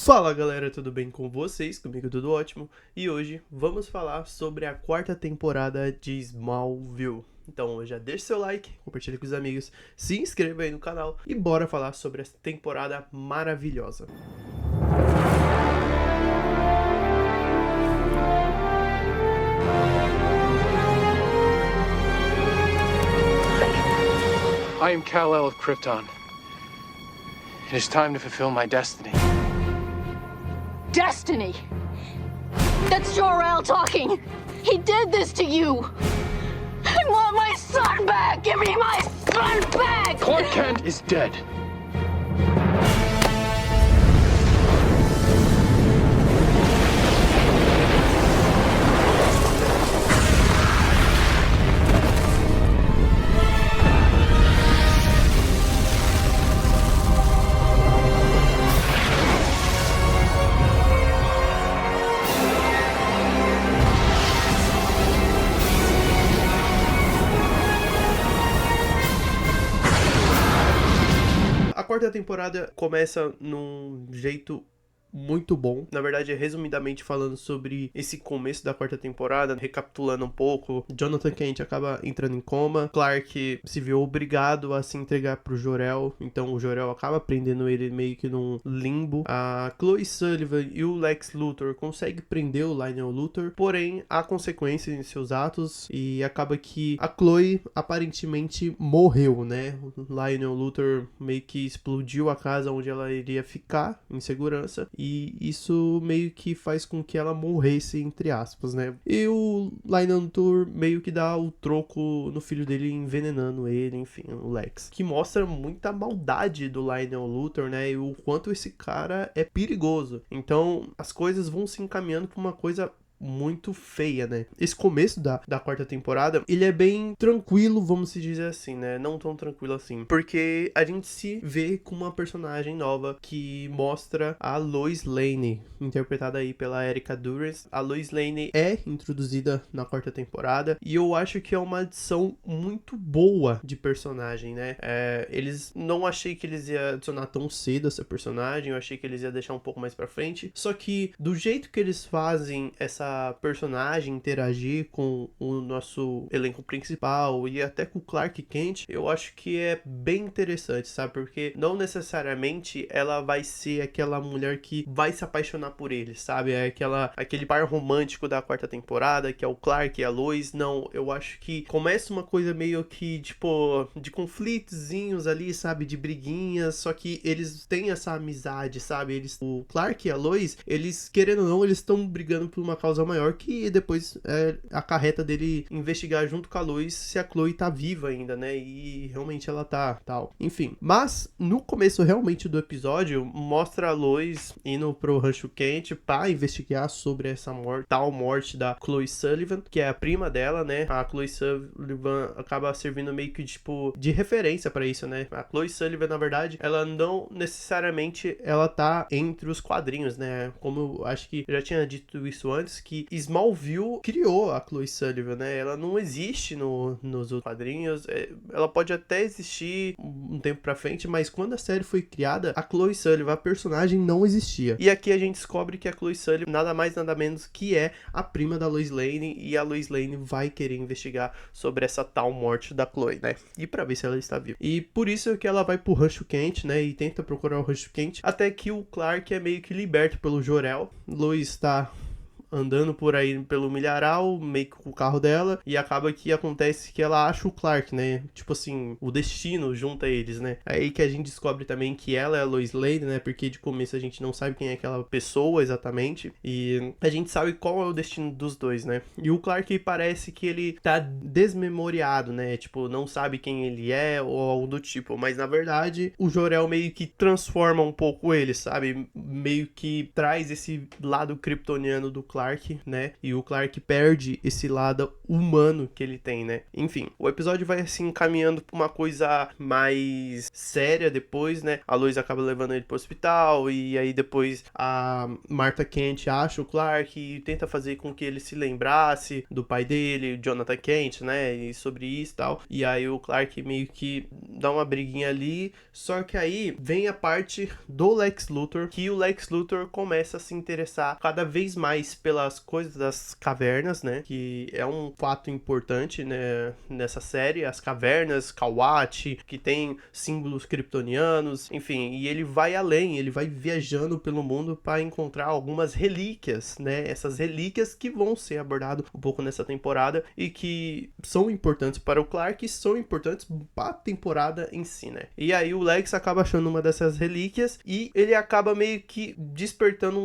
Fala galera, tudo bem com vocês? Comigo tudo ótimo. E hoje vamos falar sobre a quarta temporada de Smallville. Então já deixa seu like, compartilha com os amigos, se inscreva aí no canal e bora falar sobre essa temporada maravilhosa. I am Kal-El of Krypton. It is time to fulfill my destiny. Destiny! That's Jor-El talking! He did this to you! I want my son back! Give me my son back! Clark Kent is dead. A quarta temporada começa num jeito muito bom. Na verdade, resumidamente falando sobre esse começo da quarta temporada, recapitulando um pouco, Jonathan Kent acaba entrando em coma, Clark se viu obrigado a se entregar pro Jor-El, então o Jor-El acaba prendendo ele meio que num limbo. A Chloe Sullivan e o Lex Luthor conseguem prender o Lionel Luthor, porém há consequências em seus atos e acaba que a Chloe aparentemente morreu, né? O Lionel Luthor meio que explodiu a casa onde ela iria ficar em segurança e isso meio que faz com que ela morresse, entre aspas, né? E o Lionel Luthor meio que dá o troco no filho dele, envenenando ele, enfim, o Lex. Que mostra muita maldade do Lionel Luthor, né? E o quanto esse cara é perigoso. Então, as coisas vão se encaminhando pra uma coisa muito feia, né? Esse começo da quarta temporada, ele é bem tranquilo, vamos se dizer assim, né? Não tão tranquilo assim. Porque a gente se vê com uma personagem nova que mostra a Lois Lane, interpretada aí pela Erica Durance. A Lois Lane é introduzida na quarta temporada e eu acho que é uma adição muito boa de personagem, né? Não achei que eles iam adicionar tão cedo essa personagem, eu achei que eles iam deixar um pouco mais pra frente. Só que do jeito que eles fazem essa personagem interagir com o nosso elenco principal e até com o Clark Kent, eu acho que é bem interessante, sabe? Porque não necessariamente ela vai ser aquela mulher que vai se apaixonar por ele, sabe? É aquele par romântico da quarta temporada, que é o Clark e a Lois. Não, eu acho que começa uma coisa meio que, tipo, de conflitozinhos ali, sabe? De briguinhas, só que eles têm essa amizade, sabe? O Clark e a Lois, eles, querendo ou não, eles estão brigando por uma causa maior que depois acarreta dele investigar junto com a Lois se a Chloe tá viva ainda, né? E realmente ela tá, tal. Enfim, mas no começo realmente do episódio mostra a Lois indo pro Rancho Kent pra investigar sobre essa tal morte da Chloe Sullivan, que é a prima dela, né? A Chloe Sullivan acaba servindo meio que tipo de referência pra isso, né? A Chloe Sullivan, na verdade, ela não necessariamente ela tá entre os quadrinhos, né? Como eu acho que eu já tinha dito isso antes, que Smallville criou a Chloe Sullivan, né? Ela não existe nos outros quadrinhos. Ela pode até existir um tempo pra frente, mas quando a série foi criada, a Chloe Sullivan, a personagem, não existia. E aqui a gente descobre que a Chloe Sullivan nada mais nada menos que é a prima da Lois Lane, e a Lois Lane vai querer investigar sobre essa tal morte da Chloe, né? E pra ver se ela está viva. E por isso que ela vai pro Rancho Kent, né? E tenta procurar o Rancho Kent, até que o Clark é meio que liberto pelo Jor-El. Lois está andando por aí pelo milharal, meio que com o carro dela, e acaba que acontece que ela acha o Clark, né? Tipo assim, o destino junta eles, né? Aí que a gente descobre também que ela é a Lois Lane, né? Porque de começo a gente não sabe quem é aquela pessoa exatamente, e a gente sabe qual é o destino dos dois, né? E o Clark parece que ele tá desmemoriado, né? Tipo, não sabe quem ele é ou algo do tipo, mas na verdade o Jor-El meio que transforma um pouco ele, sabe? Meio que traz esse lado kryptoniano do Clark Clark, né? E o Clark perde esse lado humano que ele tem, né? Enfim, o episódio vai assim caminhando pra uma coisa mais séria depois, né? A Lois acaba levando ele pro hospital e aí depois a Martha Kent acha o Clark e tenta fazer com que ele se lembrasse do pai dele, Jonathan Kent, né? E sobre isso e tal. E aí o Clark meio que dá uma briguinha ali, só que aí vem a parte do Lex Luthor, que o Lex Luthor começa a se interessar cada vez mais pelas coisas das cavernas, né? Que é um fato importante, né? Nessa série, as cavernas, Kawati, que tem símbolos kryptonianos, enfim, e ele vai além, ele vai viajando pelo mundo para encontrar algumas relíquias, né? Essas relíquias que vão ser abordadas um pouco nessa temporada e que são importantes para o Clark e são importantes para a temporada em si, né? E aí o Lex acaba achando uma dessas relíquias e ele acaba meio que despertando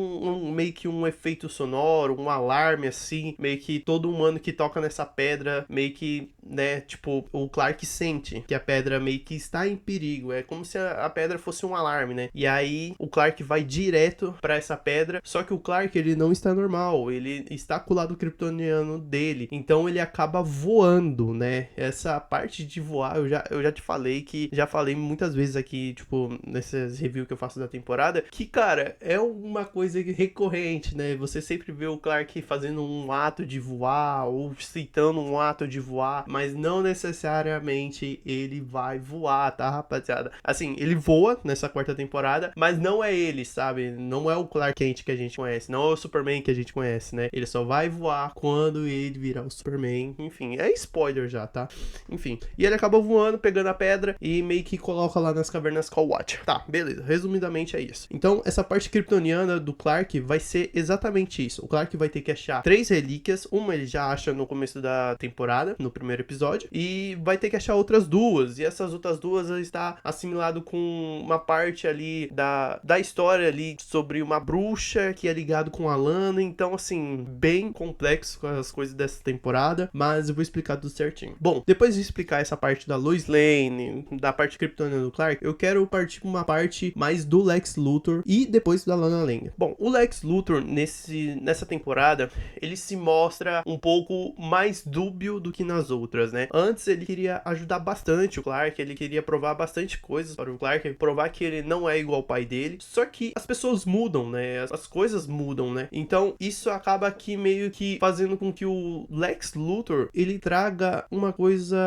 meio que um efeito sonoro, um alarme assim, meio que todo humano que toca nessa pedra, meio que, né, tipo, o Clark sente que a pedra meio que está em perigo, é como se a pedra fosse um alarme, né? E aí o Clark vai direto pra essa pedra, só que o Clark, ele não está normal, ele está com o lado kryptoniano dele, então ele acaba voando, né? Essa parte de voar, eu já te falei que, já falei muitas vezes aqui, tipo, nessas reviews que eu faço da temporada, que, cara, é uma coisa recorrente, né? Você sempre vê o Clark fazendo um ato de voar, ou citando um ato de voar, mas não necessariamente ele vai voar, tá, rapaziada? Assim, ele voa nessa quarta temporada, mas não é ele, sabe? Não é o Clark Kent que a gente conhece, não é o Superman que a gente conhece, né? Ele só vai voar quando ele virar o Superman, enfim, é spoiler já, tá? Enfim, e ele acaba voando, pegando a pedra e meio que coloca lá nas cavernas Kawati. Tá, beleza, resumidamente é isso. Então, essa parte kryptoniana do Clark vai ser exatamente isso. O Clark vai ter que achar 3 relíquias, uma ele já acha no começo da temporada, no primeiro episódio, e vai ter que achar outras 2, e essas outras 2 está assimilado com uma parte ali da história ali sobre uma bruxa que é ligado com a Lana, então assim, bem complexo com as coisas dessa temporada, mas eu vou explicar tudo certinho. Bom, depois de explicar essa parte da Lois Lane, da parte kryptoniana do Clark, eu quero partir pra uma parte mais do Lex Luthor e depois da Lana Lang. Bom, o Lex Luthor nessa temporada, ele se mostra um pouco mais dúbio do que nas outras, né? Antes ele queria ajudar bastante o Clark, ele queria provar bastante coisas para o Clark, provar que ele não é igual ao pai dele, só que as pessoas mudam, né? As coisas mudam, né? Então isso acaba aqui meio que fazendo com que o Lex Luthor, ele traga uma coisa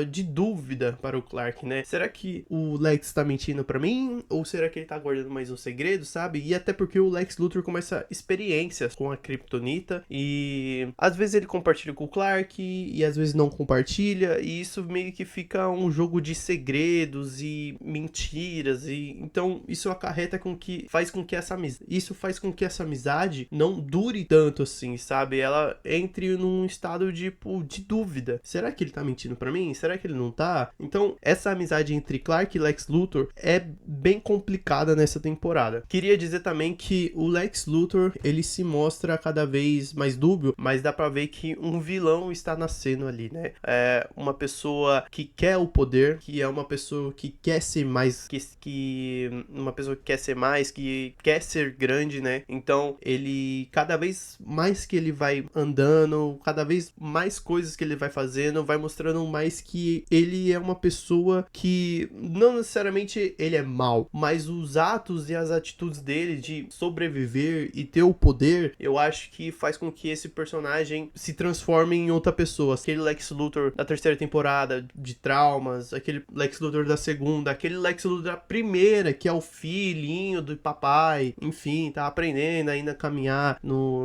de dúvida para o Clark, né? Será que o Lex tá mentindo pra mim? Ou será que ele tá guardando mais um segredo, sabe? E até porque o Lex Luthor começa experiências com a Kryptonita e às vezes ele compartilha com o Clark e às vezes não compartilha, e isso meio que fica um jogo de segredos e mentiras, e então isso acarreta faz com que essa amizade não dure tanto assim, sabe? Ela entre num estado de dúvida. Será que ele tá mentindo pra mim? Será que ele não tá? Então essa amizade entre Clark e Lex Luthor é bem complicada nessa temporada. Queria dizer também que o Lex Luthor, ele se mostra cada vez mais dúbio, mas dá pra ver que um vilão está nascendo ali, né? É uma pessoa que quer o poder, que é uma pessoa que quer ser mais, uma pessoa que quer ser mais, que quer ser grande, né? Então ele, cada vez mais que ele vai andando, cada vez mais coisas que ele vai fazendo, vai mostrando mais que ele é uma pessoa que não necessariamente ele é mau, mas os atos e as atitudes dele de sobreviver e ter o poder, eu acho que faz com que esse personagem se transforme em outra pessoa. Aquele Lex Luthor da terceira temporada de traumas, aquele Lex Luthor da segunda, aquele Lex Luthor da primeira, que é o filhinho do papai, enfim, tá aprendendo ainda a caminhar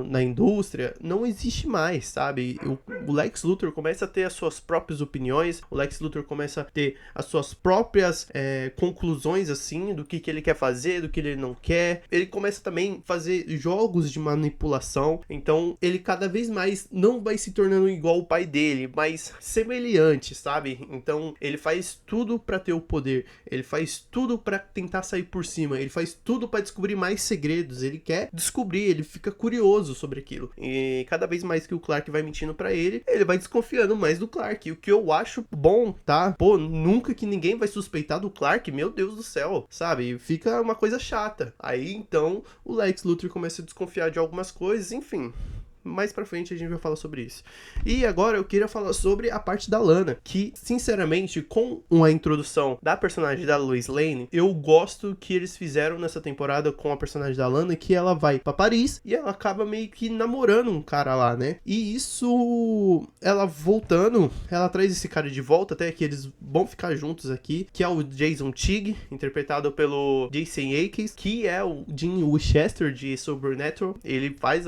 na indústria, não existe mais, sabe? O Lex Luthor começa a ter as suas próprias opiniões, o Lex Luthor começa a ter as suas próprias conclusões, assim, do que ele quer fazer, do que ele não quer. Ele começa também a fazer jogos de manipulação, então ele cada vez mais não vai se tornando igual o pai dele, mas semelhante, sabe? Então ele faz tudo pra ter o poder, ele faz tudo pra tentar sair por cima, ele faz tudo pra descobrir mais segredos, ele quer descobrir, ele fica curioso sobre aquilo, e cada vez mais que o Clark vai mentindo pra ele vai desconfiando mais do Clark, o que eu acho bom, tá? Pô, nunca que ninguém vai suspeitar do Clark, meu Deus do céu, sabe? Fica uma coisa chata. Aí então o Lex Luthor começa a desconfiar de algumas coisas, enfim. mais pra frente a gente vai falar sobre isso. E agora eu queria falar sobre a parte da Lana, que, sinceramente, com uma introdução da personagem da Lois Lane, eu gosto que eles fizeram nessa temporada com a personagem da Lana, que ela vai pra Paris e ela acaba meio que namorando um cara lá, né? E isso, ela voltando, ela traz esse cara de volta, até que eles vão ficar juntos aqui, que é o Jason Teague, interpretado pelo Jason Ackes, que é o Dean Winchester de Supernatural. Ele faz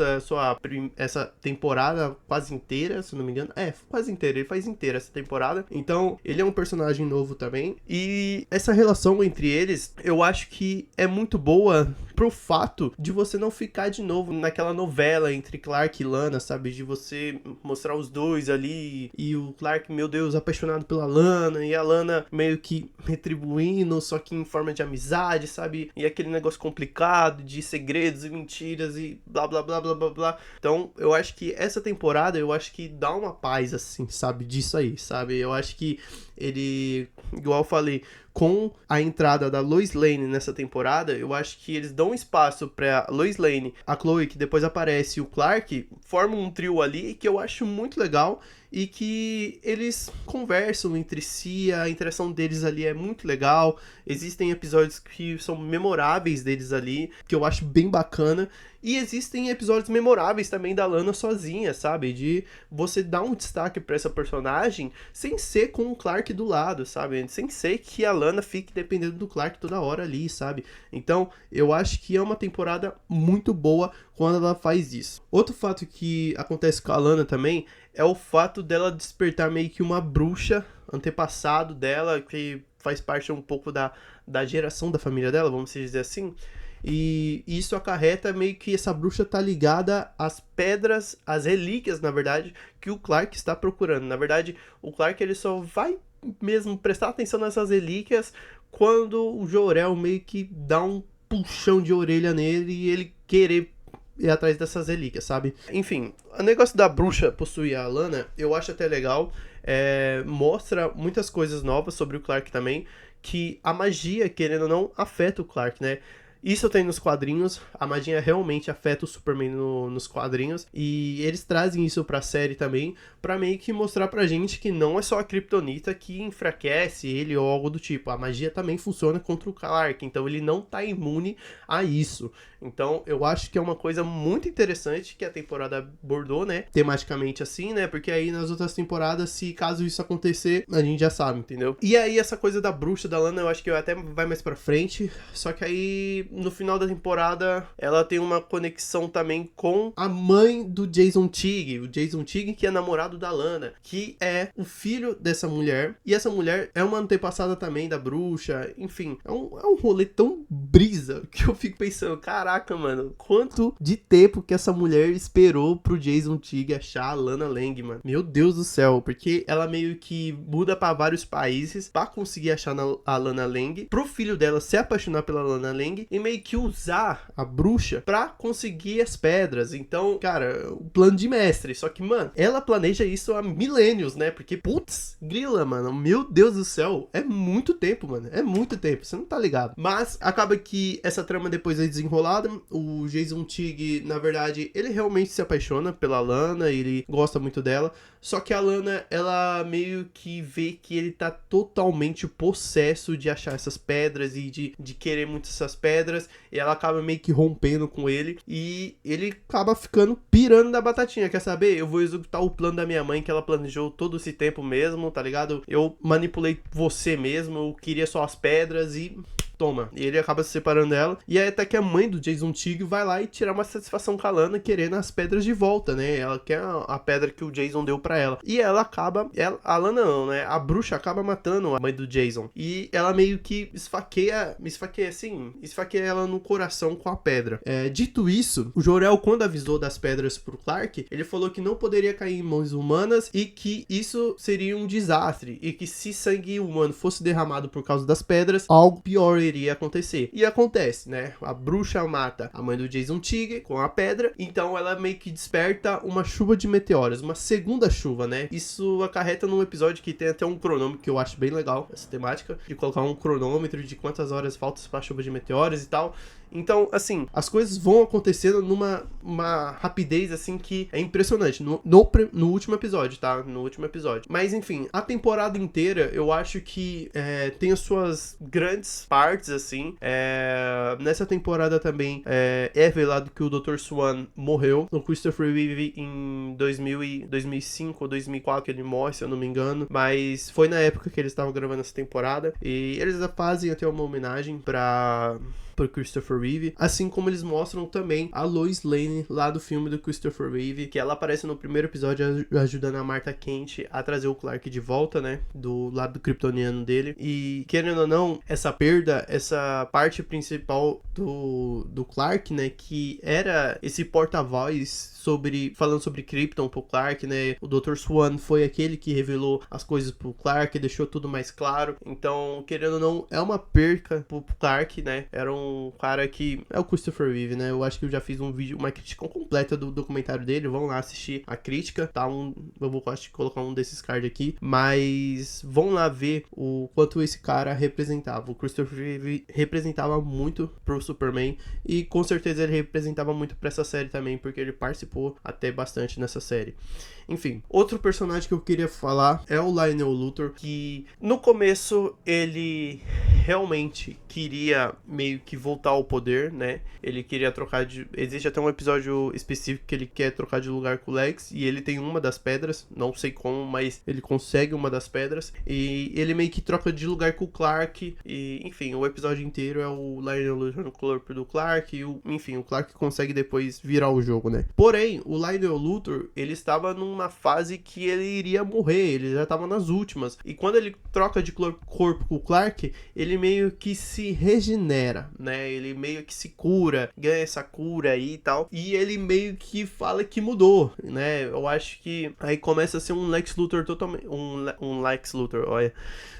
essa temporada quase inteira, se não me engano. Quase inteira, ele faz inteira essa temporada. Então, ele é um personagem novo também. E essa relação entre eles, eu acho que é muito boa pro fato de você não ficar de novo naquela novela entre Clark e Lana, sabe? De você mostrar os dois ali e o Clark, meu Deus, apaixonado pela Lana e a Lana meio que retribuindo, só que em forma de amizade, sabe? E aquele negócio complicado de segredos e mentiras e blá blá blá blá blá blá. Então, eu acho que essa temporada, eu acho que dá uma paz, assim, sabe? Disso aí, sabe? Eu acho que ele, igual eu falei, com a entrada da Lois Lane nessa temporada, eu acho que eles dão espaço pra Lois Lane, a Chloe, que depois aparece, e o Clark, formam um trio ali que eu acho muito legal e que eles conversam entre si, a interação deles ali é muito legal, existem episódios que são memoráveis deles ali, que eu acho bem bacana, e existem episódios memoráveis também da Lana sozinha, sabe? De você dar um destaque pra essa personagem sem ser com o Clark do lado, sabe? Sem ser que a Lana fique dependendo do Clark toda hora ali, sabe? Então, eu acho que é uma temporada muito boa quando ela faz isso. Outro fato que acontece com a Lana também é o fato dela despertar meio que uma bruxa antepassado dela, que faz parte um pouco da geração da família dela, vamos dizer assim. E isso acarreta meio que essa bruxa tá ligada às pedras, às relíquias, na verdade, que o Clark está procurando. Na verdade, o Clark ele só vai mesmo prestar atenção nessas relíquias quando o Jor-El meio que dá um puxão de orelha nele e ele querer ir atrás dessas relíquias, sabe? Enfim, o negócio da bruxa possuir a Lana, eu acho até legal. Mostra muitas coisas novas sobre o Clark também, que a magia, querendo ou não, afeta o Clark, né? Isso tem nos quadrinhos, a magia realmente afeta o Superman nos quadrinhos, e eles trazem isso pra série também, pra meio que mostrar pra gente que não é só a Kryptonita que enfraquece ele ou algo do tipo, a magia também funciona contra o Clark, então ele não tá imune a isso. Então eu acho que é uma coisa muito interessante que a temporada abordou, né, tematicamente assim, né, porque aí nas outras temporadas, se caso isso acontecer, a gente já sabe, entendeu? E aí essa coisa da bruxa da Lana, eu acho que até vai mais pra frente, só que aí no final da temporada, ela tem uma conexão também com a mãe do Jason Teague. O Jason Teague, que é namorado da Lana, que é o filho dessa mulher. E essa mulher é uma antepassada também da bruxa. Enfim, é um rolê tão brisa que eu fico pensando, caraca, mano, quanto de tempo que essa mulher esperou pro Jason Teague achar a Lana Lang, mano. Meu Deus do céu, porque ela meio que muda pra vários países pra conseguir achar a Lana Lang, pro filho dela se apaixonar pela Lana Lang e meio que usar a bruxa pra conseguir as pedras. Então, cara, o plano de mestre. Só que, mano, ela planeja isso há milênios, né? Porque, putz, grila, mano. Meu Deus do céu. É muito tempo, mano. É muito tempo. Você não tá ligado. Mas acaba que essa trama depois é desenrolada. O Jason Teague, na verdade, ele realmente se apaixona pela Lana. Ele gosta muito dela. Só que a Lana, ela meio que vê que ele tá totalmente possesso de achar essas pedras e de querer muito essas pedras. E ela acaba meio que rompendo com ele. E ele acaba ficando pirando da batatinha. Quer saber? Eu vou executar o plano da minha mãe, que ela planejou todo esse tempo mesmo, tá ligado? Eu manipulei você mesmo. Eu queria só as pedras e toma. E ele acaba se separando dela. E aí até que a mãe do Jason Teague vai lá e tirar uma satisfação com a Lana, querendo as pedras de volta, né? Ela quer a pedra que o Jason deu pra ela. E ela acaba... a Lana não, né? A bruxa acaba matando a mãe do Jason. E ela meio que esfaqueia ela no coração com a pedra. Dito isso, o Jor-El, quando avisou das pedras pro Clark, ele falou que não poderia cair em mãos humanas e que isso seria um desastre. E que se sangue humano fosse derramado por causa das pedras, algo pior iria acontecer. E acontece, né? A bruxa mata a mãe do Jason Teague com a pedra, então ela meio que desperta uma chuva de meteoros, uma segunda chuva, né? Isso acarreta num episódio que tem até um cronômetro, que eu acho bem legal, essa temática, de colocar um cronômetro de quantas horas faltam para a chuva de meteoros e tal. Então, assim, as coisas vão acontecendo numa rapidez, assim, que é impressionante. No último episódio, tá? No último episódio. Mas, enfim, a temporada inteira, eu acho que tem as suas grandes partes, assim. Nessa temporada também é revelado que o Dr. Swan morreu. O Christopher Reeve em 2005 ou 2004 que ele morre, se eu não me engano. Mas foi na época que eles estavam gravando essa temporada. E eles fazem até uma homenagem pro Christopher Reeve, assim como eles mostram também a Lois Lane lá do filme do Christopher Reeve, que ela aparece no primeiro episódio ajudando a Martha Kent a trazer o Clark de volta, né, do lado kryptoniano dele. E querendo ou não, essa perda, essa parte principal do Clark, né, que era esse porta-voz falando sobre Krypton pro Clark, né, o Dr. Swan foi aquele que revelou as coisas pro Clark, deixou tudo mais claro. Então, querendo ou não, é uma perca pro Clark, né, era um cara que é o Christopher Reeve, né, eu acho que eu já fiz um vídeo, uma crítica completa do documentário dele, vão lá assistir a crítica, tá, eu vou acho, colocar um desses cards aqui, mas vão lá ver o quanto esse cara representava. O Christopher Reeve representava muito pro Superman e com certeza ele representava muito pra essa série também, porque ele participou até bastante nessa série. Enfim, outro personagem que eu queria falar é o Lionel Luthor, que no começo ele realmente queria meio que voltar ao poder, né? Ele queria trocar de... Existe até um episódio específico que ele quer trocar de lugar com o Lex, e ele tem uma das pedras, não sei como, mas ele consegue uma das pedras, e ele meio que troca de lugar com o Clark, e enfim, o episódio inteiro é o Lionel Luthor no corpo do Clark, e enfim, o Clark consegue depois virar o jogo, né? Porém, o Lionel Luthor, ele estava numa fase que ele iria morrer, ele já estava nas últimas, e quando ele troca de corpo com o Clark, ele meio que se regenera, né? Ele meio que se cura, ganha essa cura aí e tal, e ele meio que fala que mudou, né? Eu acho que aí começa a ser um Lex Luthor totalmente, um Lex Luthor, olha,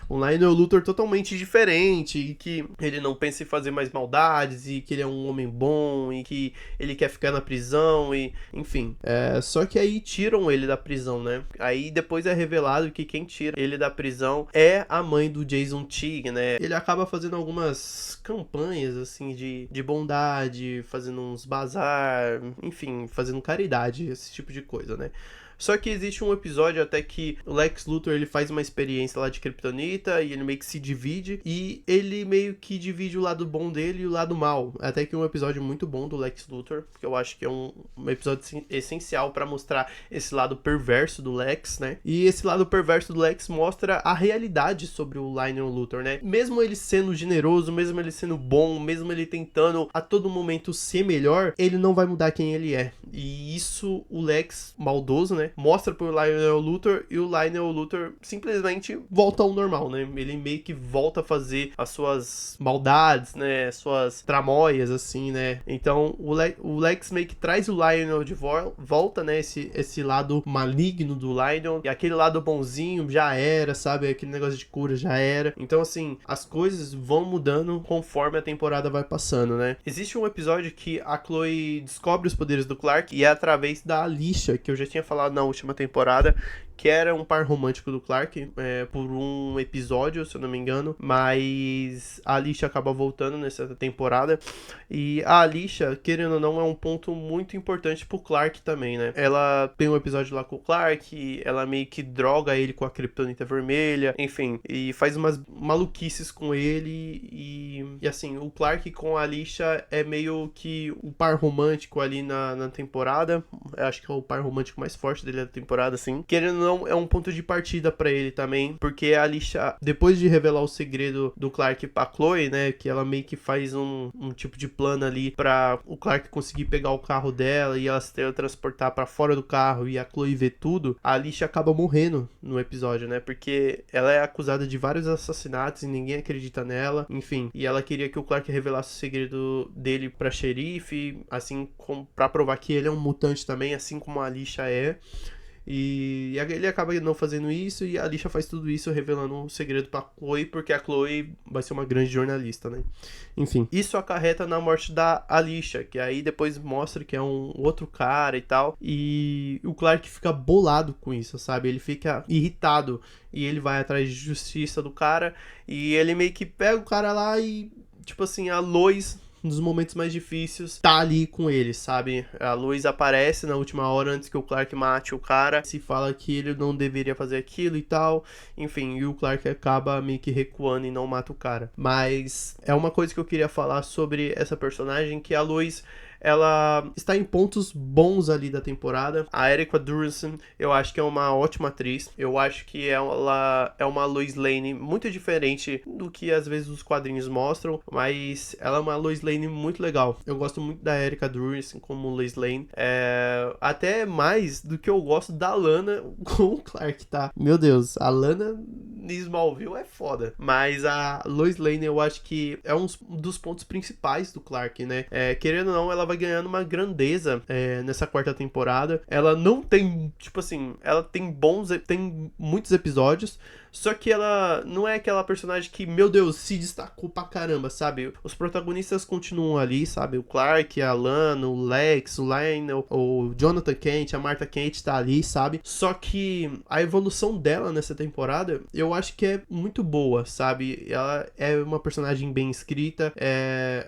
um Lionel Luthor totalmente diferente, e que ele não pensa em fazer mais maldades, e que ele é um homem bom, e que ele quer ficar na prisão, e enfim. Só que aí tiram ele da prisão, né? Aí depois é revelado que quem tira ele da prisão é a mãe do Jason Teague, né? Ele acaba fazendo algumas campanhas, assim, de bondade, fazendo uns bazar, enfim, fazendo caridade, esse tipo de coisa, né? Só que existe um episódio até que o Lex Luthor, ele faz uma experiência lá de Kryptonita e ele meio que se divide, e ele meio que divide o lado bom dele e o lado mal. Até que um episódio muito bom do Lex Luthor, que eu acho que é um episódio essencial pra mostrar esse lado perverso do Lex, né? E esse lado perverso do Lex mostra a realidade sobre o Lionel Luthor, né? Mesmo ele sendo generoso, mesmo ele sendo bom, mesmo ele tentando a todo momento ser melhor, ele não vai mudar quem ele é. E isso o Lex maldoso, né, mostra pro Lionel Luthor, e o Lionel Luthor simplesmente volta ao normal, né? Ele meio que volta a fazer as suas maldades, né? Suas tramóias, assim, né? Então, o Lex meio que traz o Lionel de volta, né? Esse lado maligno do Lionel, e aquele lado bonzinho já era, sabe? Aquele negócio de cura já era. Então, assim, as coisas vão mudando conforme a temporada vai passando, né? Existe um episódio que a Chloe descobre os poderes do Clark, e é através da Alicia, que eu já tinha falado na última temporada, que era um par romântico do Clark, por um episódio, se eu não me engano, mas a Alicia acaba voltando nessa temporada, e a Alicia, querendo ou não, é um ponto muito importante pro Clark também, né? Ela tem um episódio lá com o Clark, ela meio que droga ele com a Kryptonita vermelha, enfim, e faz umas maluquices com ele, e assim, o Clark com a Alicia é meio que o par romântico ali na temporada. Eu acho que é o par romântico mais forte dele da temporada, assim. Querendo ou não, é um ponto de partida pra ele também, porque a Alicia, depois de revelar o segredo do Clark pra Chloe, né, que ela meio que faz um tipo de plano ali pra o Clark conseguir pegar o carro dela e ela se teletransportar pra fora do carro e a Chloe ver tudo, a Alicia acaba morrendo no episódio, né, porque ela é acusada de vários assassinatos e ninguém acredita nela, enfim, e ela queria que o Clark revelasse o segredo dele pra xerife, assim como pra provar que ele é um mutante também, assim como a Alicia é. E ele acaba não fazendo isso, e a Alicia faz tudo isso revelando um segredo pra Chloe, porque a Chloe vai ser uma grande jornalista, né? Enfim, isso acarreta na morte da Alicia, que aí depois mostra que é um outro cara e tal, e o Clark fica bolado com isso, sabe? Ele fica irritado, e ele vai atrás de justiça do cara, e ele meio que pega o cara lá e, tipo assim, a Lois nos momentos mais difíceis, tá ali com ele, sabe? A Lois aparece na última hora antes que o Clark mate o cara, se fala que ele não deveria fazer aquilo e tal, enfim, e o Clark acaba meio que recuando e não mata o cara. Mas é uma coisa que eu queria falar sobre essa personagem, que a Lois, ela está em pontos bons ali da temporada. A Erica Durson, eu acho que é uma ótima atriz. Eu acho que ela é uma Lois Lane muito diferente do que às vezes os quadrinhos mostram, mas ela é uma Lois Lane muito legal. Eu gosto muito da Erica Durson como Lois Lane, até mais do que eu gosto da Lana com o Clark, tá? Meu Deus, a Lana em Smallville é foda, mas a Lois Lane eu acho que é um dos pontos principais do Clark, né? Querendo ou não, ela vai ganhando uma grandeza nessa quarta temporada. Ela não tem, tipo assim, ela tem muitos episódios, só que ela não é aquela personagem que, meu Deus, se destacou pra caramba, sabe? Os protagonistas continuam ali, sabe? O Clark, a Lana, o Lex, o Lionel, o Jonathan Kent, a Martha Kent tá ali, sabe? Só que a evolução dela nessa temporada, eu acho que é muito boa, sabe? Ela é uma personagem bem escrita,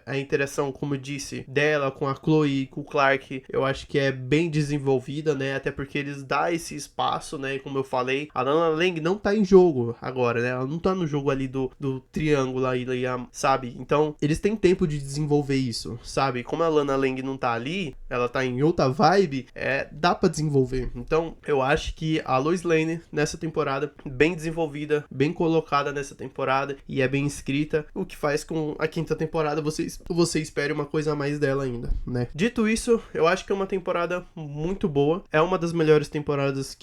a interação, como eu disse, dela com a Chloe e com o Clark, eu acho que é bem desenvolvida, né? Até porque eles dão esse espaço, né? Como eu falei, a Lana Lang não tá em jogo agora, né? Ela não tá no jogo ali do triângulo aí, sabe? Então, eles têm tempo de desenvolver isso, sabe? Como a Lana Lang não tá ali, ela tá em outra vibe, dá pra desenvolver. Então, eu acho que a Lois Lane, nessa temporada, bem desenvolvida, bem colocada nessa temporada, e é bem escrita, o que faz com a quinta temporada você espere uma coisa a mais dela ainda, né? Dito isso, eu acho que é uma temporada muito boa, é uma das melhores temporadas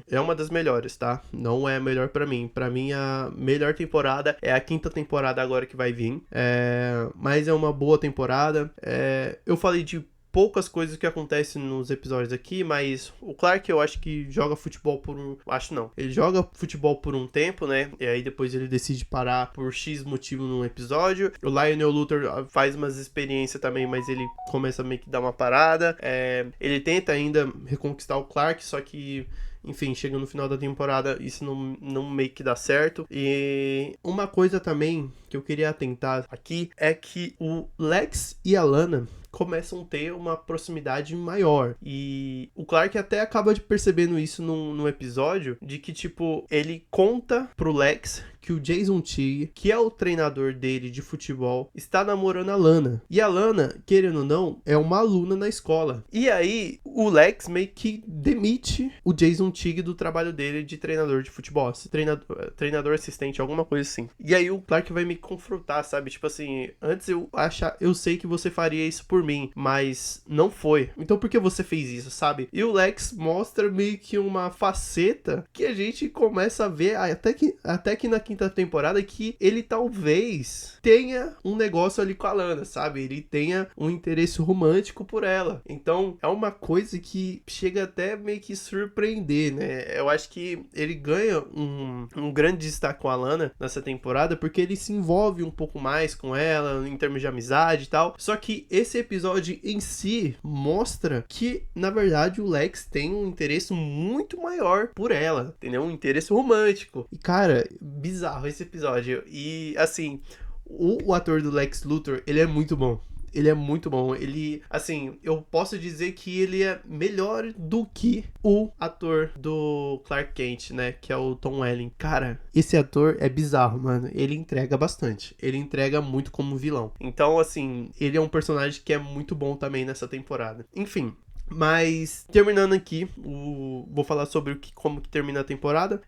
é uma das melhores, tá? Não é a melhor pra mim. Pra mim, a melhor temporada é a quinta temporada agora que vai vir. Mas é uma boa temporada. Eu falei de poucas coisas que acontecem nos episódios aqui, mas o Clark eu acho que joga futebol ele joga futebol por um tempo, né, e aí depois ele decide parar por X motivo num episódio. O Lionel Luthor faz umas experiências também, mas ele começa a meio que dar uma parada. Ele tenta ainda reconquistar o Clark, só que enfim, chega no final da temporada, isso não meio que dá certo. E uma coisa também que eu queria atentar aqui é que o Lex e a Lana começam a ter uma proximidade maior. E o Clark até acaba percebendo isso num episódio, de que, tipo, ele conta pro Lex que o Jason Teague, que é o treinador dele de futebol, está namorando a Lana. E a Lana, querendo ou não, é uma aluna na escola. E aí, o Lex meio que demite o Jason Teague do trabalho dele de treinador de futebol. Treinador assistente, alguma coisa assim. E aí o Clark vai me confrontar, sabe? Tipo assim, antes eu sei que você faria isso por mim, mas não foi. Então por que você fez isso, sabe? E o Lex mostra meio que uma faceta que a gente começa a ver até que na quinta temporada, que ele talvez tenha um negócio ali com a Lana, sabe? Ele tenha um interesse romântico por ela. Então, é uma coisa que chega até meio que surpreender, né? Eu acho que ele ganha um grande destaque com a Lana nessa temporada, porque ele se envolve um pouco mais com ela, em termos de amizade e tal. Só que esse episódio em si mostra que, na verdade, o Lex tem um interesse muito maior por ela, entendeu? Um interesse romântico. E, cara, bizarro esse episódio. E, assim, o ator do Lex Luthor, ele é muito bom. Ele é muito bom. Ele, assim, eu posso dizer que ele é melhor do que o ator do Clark Kent, né? Que é o Tom Welling. Cara, esse ator é bizarro, mano. Ele entrega bastante. Ele entrega muito como vilão. Então, assim, ele é um personagem que é muito bom também nessa temporada. Enfim. Mas, terminando aqui, vou falar sobre como que termina a temporada.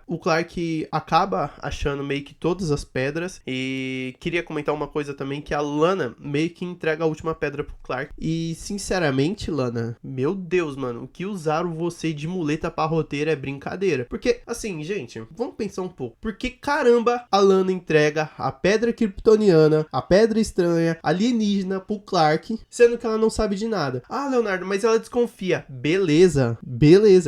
O Clark acaba achando meio que todas as pedras. E queria comentar uma coisa também, que a Lana meio que entrega a última pedra pro Clark. E, sinceramente, Lana, meu Deus, mano, o que usaram você de muleta parroteira é brincadeira. Porque, assim, gente, vamos pensar um pouco. Por que caramba a Lana entrega a pedra kryptoniana, a pedra estranha, alienígena pro Clark, sendo que ela não sabe de nada? Ah, Leonardo, mas ela desconfia. Beleza,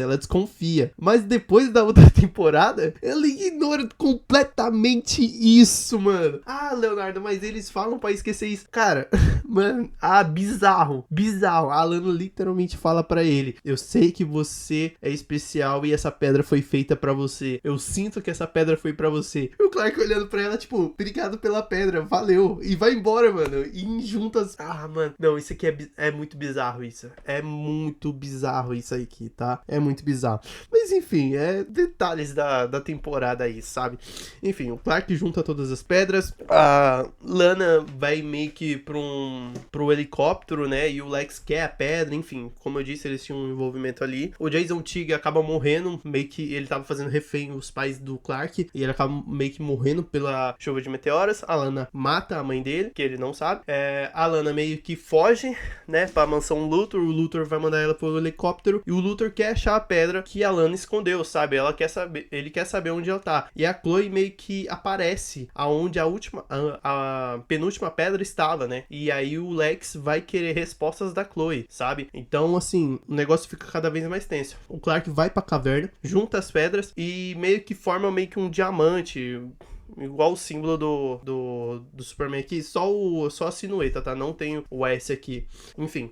ela desconfia. Mas depois da outra temporada, ela ignora completamente isso, mano. Ah, Leonardo, mas eles falam pra esquecer isso. Cara, mano, bizarro. A Alana literalmente fala pra ele: eu sei que você é especial e essa pedra foi feita pra você. Eu sinto que essa pedra foi pra você. E o Clark olhando pra ela, tipo, obrigado pela pedra, valeu. E vai embora, mano. E em juntas... Ah, mano. Não, isso aqui é muito bizarro, isso. É muito bizarro isso aqui, tá? É muito bizarro. Mas enfim, detalhes da temporada aí, sabe? Enfim, o Clark junta todas as pedras. A Lana vai meio que pro helicóptero, né? E o Lex quer a pedra, enfim. Como eu disse, eles tinham um envolvimento ali. O Jason Teague acaba morrendo, meio que ele tava fazendo refém os pais do Clark, e ele acaba meio que morrendo pela chuva de meteoros. A Lana mata a mãe dele, que ele não sabe. A Lana meio que foge, né, pra mansão Luthor. O Luthor vai mandar ela pro helicóptero, e o Luthor quer achar a pedra que a Lana escondeu, sabe? Ele quer saber onde ela tá. E a Chloe meio que aparece aonde a penúltima pedra estava, né? E aí o Lex vai querer respostas da Chloe, sabe? Então, assim, o negócio fica cada vez mais tenso. O Clark vai pra caverna, junta as pedras e meio que forma meio que um diamante, igual o símbolo do Superman aqui, só a silhueta, tá? Não tem o S aqui. Enfim.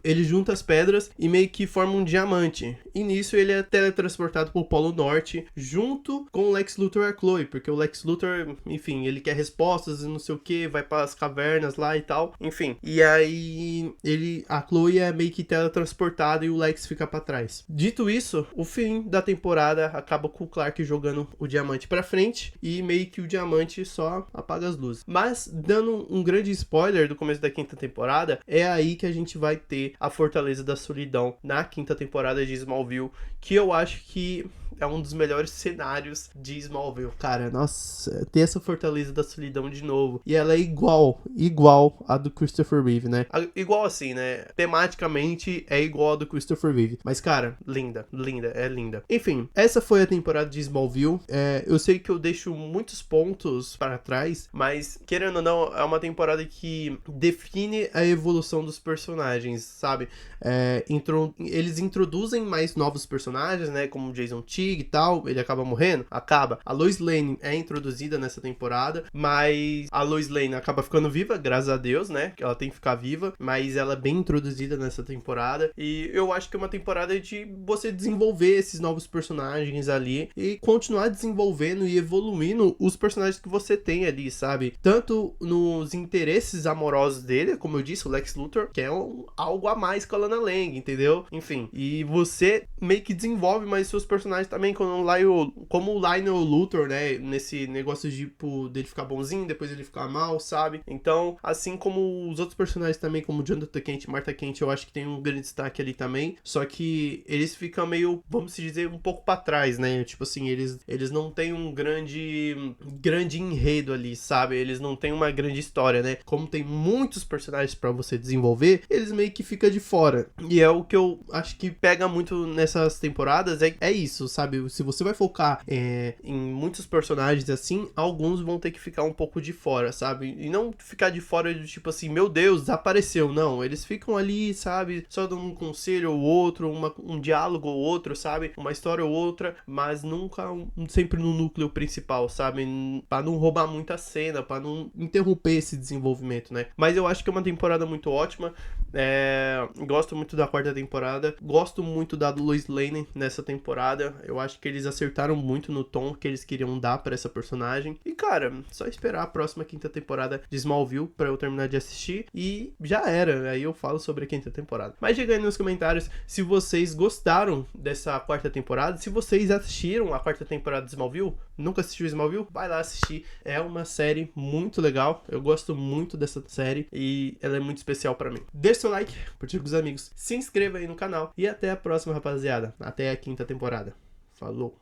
Ele junta as pedras e meio que forma um diamante. E nisso ele é teletransportado pro Polo Norte, junto com o Lex Luthor e a Chloe, porque o Lex Luthor, enfim, ele quer respostas e não sei o que, vai para as cavernas lá e tal, enfim. E aí a Chloe é meio que teletransportada e o Lex fica para trás. Dito isso, o fim da temporada acaba com o Clark jogando o diamante para frente e meio que o diamante só apaga as luzes. Mas, dando um grande spoiler do começo da quinta temporada, é aí que a gente vai ter a Fortaleza da Solidão na quinta temporada de Smallville, que eu acho que é um dos melhores cenários de Smallville. Cara, nossa, ter essa Fortaleza da Solidão de novo. E ela é igual a do Christopher Reeve, né? Igual assim, né? Tematicamente é igual a do Christopher Reeve. Mas, cara, linda. Enfim, essa foi a temporada de Smallville. Eu sei que eu deixo muitos pontos para trás, mas, querendo ou não, é uma temporada que define a evolução dos personagens, sabe? Eles introduzem mais novos personagens, né? Como o Jason Teague e tal, ele acaba morrendo? Acaba. A Lois Lane é introduzida nessa temporada, mas a Lois Lane acaba ficando viva, graças a Deus, né? Ela tem que ficar viva, mas ela é bem introduzida nessa temporada, e eu acho que é uma temporada de você desenvolver esses novos personagens ali e continuar desenvolvendo e evoluindo os personagens que você tem ali, sabe? Tanto nos interesses amorosos dele, como eu disse, o Lex Luthor, que é algo a mais com a Lana Lang, entendeu? Enfim, e você meio que desenvolve mais seus personagens também, como o Lionel Luthor, né? Nesse negócio de, tipo, dele ficar bonzinho, depois ele ficar mal, sabe? Então, assim como os outros personagens também, como Jonathan Kent e Martha Kent, eu acho que tem um grande destaque ali também, só que eles ficam meio, vamos dizer, um pouco pra trás, né? Tipo assim, eles não têm um grande enredo ali, sabe? Eles não têm uma grande história, né? Como tem muitos personagens pra você desenvolver, eles meio que ficam de fora. E é o que eu acho que pega muito nessas temporadas, é isso, sabe? Se você vai focar em muitos personagens assim, alguns vão ter que ficar um pouco de fora, sabe? E não ficar de fora do tipo assim, meu Deus, desapareceu. Não, eles ficam ali, sabe? Só dando um conselho ou outro, um diálogo ou outro, sabe? Uma história ou outra, mas nunca sempre no núcleo principal, sabe? Pra não roubar muita cena, pra não interromper esse desenvolvimento, né? Mas eu acho que é uma temporada muito ótima. Gosto muito da quarta temporada, gosto muito da Lois Lane nessa temporada. Eu acho que eles acertaram muito no tom que eles queriam dar pra essa personagem. E, cara, só esperar a próxima quinta temporada de Smallville pra eu terminar de assistir e já era. Aí eu falo sobre a quinta temporada. Mas diga aí nos comentários se vocês gostaram dessa quarta temporada, se vocês assistiram a quarta temporada de Smallville. Nunca assistiu Smallville? Vai lá assistir. É uma série muito legal. Eu gosto muito dessa série e ela é muito especial pra mim. Deixa seu like, curtir com os amigos, se inscreva aí no canal e até a próxima, rapaziada. Até a quinta temporada. Falou!